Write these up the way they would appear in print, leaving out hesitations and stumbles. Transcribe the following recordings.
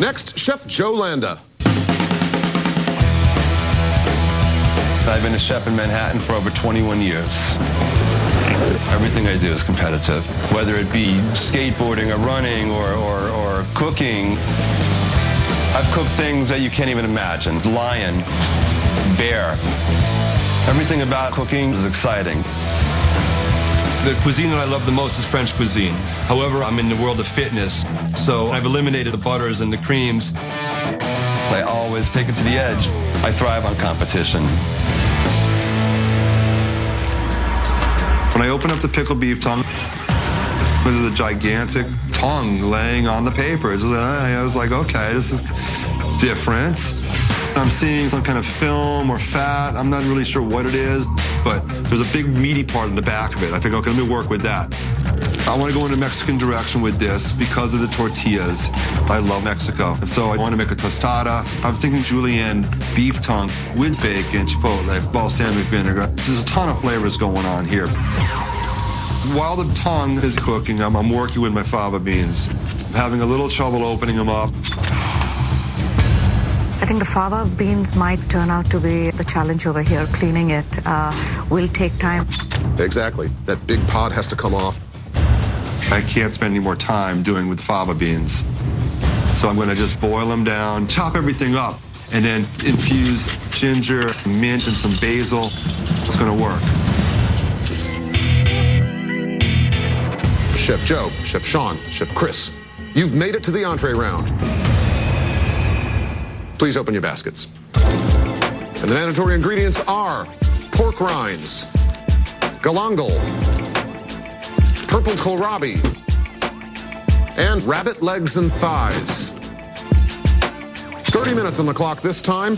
Next, Chef Joe Landa. I've been a chef in Manhattan for over 21 years. Everything I do is competitive, whether it be skateboarding or running or cooking. I've cooked things that you can't even imagine. Lion, bear. Everything about cooking is exciting. The cuisine that I love the most is French cuisine. However, I'm in the world of fitness, so I've eliminated the butters and the creams. I always take it to the edge. I thrive on competition. When I open up the pickled beef tongue, there's a gigantic tongue laying on the paper. I was like, okay, this is different. I'm seeing some kind of film or fat. I'm not really sure what it is, but there's a big meaty part in the back of it. I think, okay, let me work with that. I want to go in the Mexican direction with this because of the tortillas. I love Mexico. And so I want to make a tostada. I'm thinking julienne beef tongue with bacon, chipotle, balsamic vinegar. There's a ton of flavors going on here. While the tongue is cooking, I'm working with my fava beans. I'm having a little trouble opening them up. I think the fava beans might turn out to be the challenge over here. Cleaning it will take time. Exactly. That big pot has to come off. I can't spend any more time doing with fava beans. So I'm going to just boil them down, chop everything up, and then infuse ginger, mint, and some basil. It's going to work. Chef Joe, Chef Sean, Chef Chris, you've made it to the entree round. Please open your baskets. And the mandatory ingredients are pork rinds, galangal, purple kohlrabi, and rabbit legs and thighs. 30 minutes on the clock this time.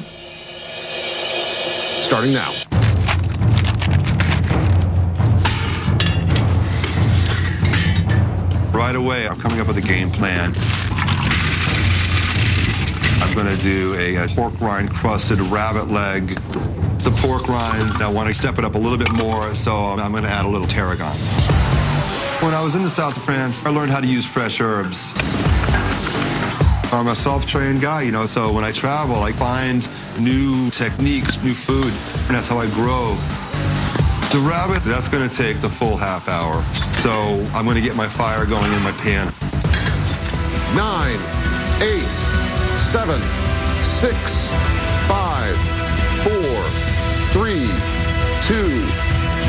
Starting now. Right away, I'm coming up with a game plan. I'm going to do a pork rind crusted rabbit leg. The pork rinds, I want to step it up a little bit more, so I'm going to add a little tarragon. When I was in the south of France, I learned how to use fresh herbs. I'm a self-trained guy, you know, so when I travel, I find new techniques, new food, and that's how I grow. The rabbit, that's going to take the full half hour. So I'm going to get my fire going in my pan. 9, 8, 7, 6, 5, 4, 3, 2,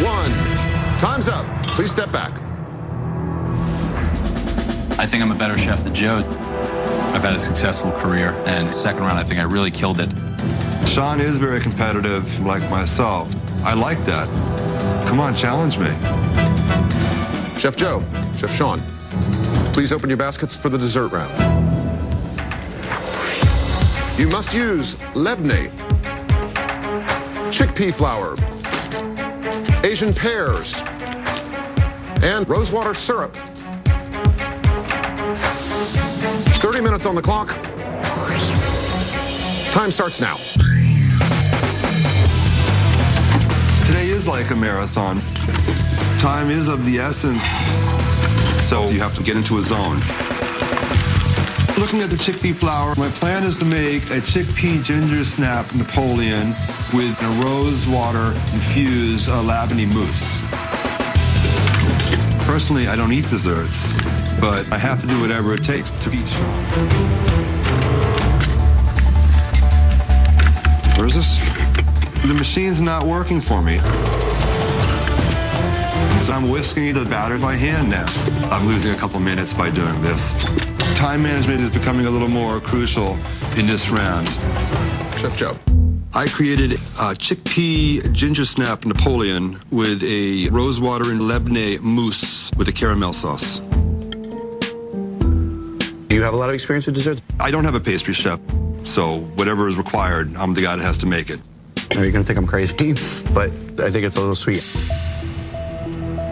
1. Time's up. Please step back. I think I'm a better chef than Joe. I've had a successful career, and the second round, I think I really killed it. Sean is very competitive, like myself. I like that. Come on, challenge me. Chef Joe, Chef Sean, please open your baskets for the dessert round. You must use lebne, chickpea flour, Asian pears, and rosewater syrup. 30 minutes on the clock. Time starts now. Today is like a marathon. Time is of the essence, so you have to get into a zone. Looking at the chickpea flour, my plan is to make a chickpea ginger snap Napoleon with a rose water infused labneh mousse. Personally, I don't eat desserts, but I have to do whatever it takes to beat Sean. Where is this? The machine's not working for me. So I'm whisking the batter by hand now. I'm losing a couple minutes by doing this. Time management is becoming a little more crucial in this round. Chef Joe. I created a chickpea ginger snap Napoleon with a rosewater and lebneh mousse with a caramel sauce. Do you have a lot of experience with desserts? I don't have a pastry chef, so whatever is required, I'm the guy that has to make it. I know you're gonna think I'm crazy, but I think it's a little sweet.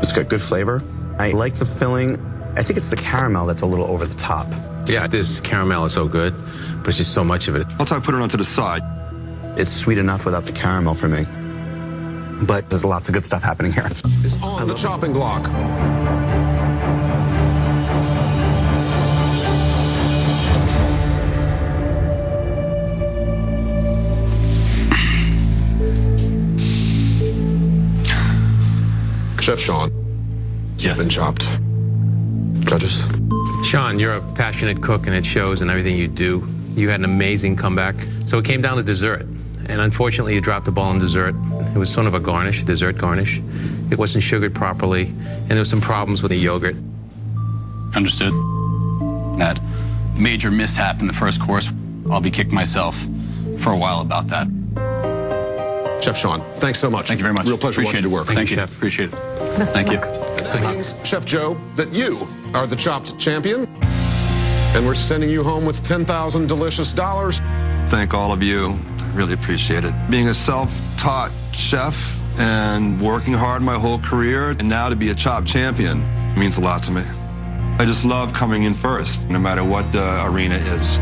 It's got good flavor. I like the filling. I think it's the caramel that's a little over the top. Yeah, this caramel is so good, but it's just so much of it. Also, I put it onto the side. It's sweet enough without the caramel for me. But there's lots of good stuff happening here. Is on the chopping block. Chef Sean, Yes. been chopped. Judges? Sean, you're a passionate cook, and it shows in everything you do. You had an amazing comeback. So it came down to dessert. And unfortunately, you dropped the ball in dessert. It was sort of a garnish, a dessert garnish. It wasn't sugared properly, and there was some problems with the yogurt. Understood. That major mishap in the first course. I'll be kicking myself for a while about that. Chef Sean, thanks so much. Thank you very much. Real pleasure Appreciate watching you it. work. Thank you, Chef. Appreciate it. Best of Thank you. luck. And that means, Chef Joe, that you are the chopped champion. And we're sending you home with $10,000 delicious dollars. Thank all of you. Really appreciate it. Being a self-taught chef and working hard my whole career, and now to be a chopped champion means a lot to me. I just love coming in first, no matter what the arena is.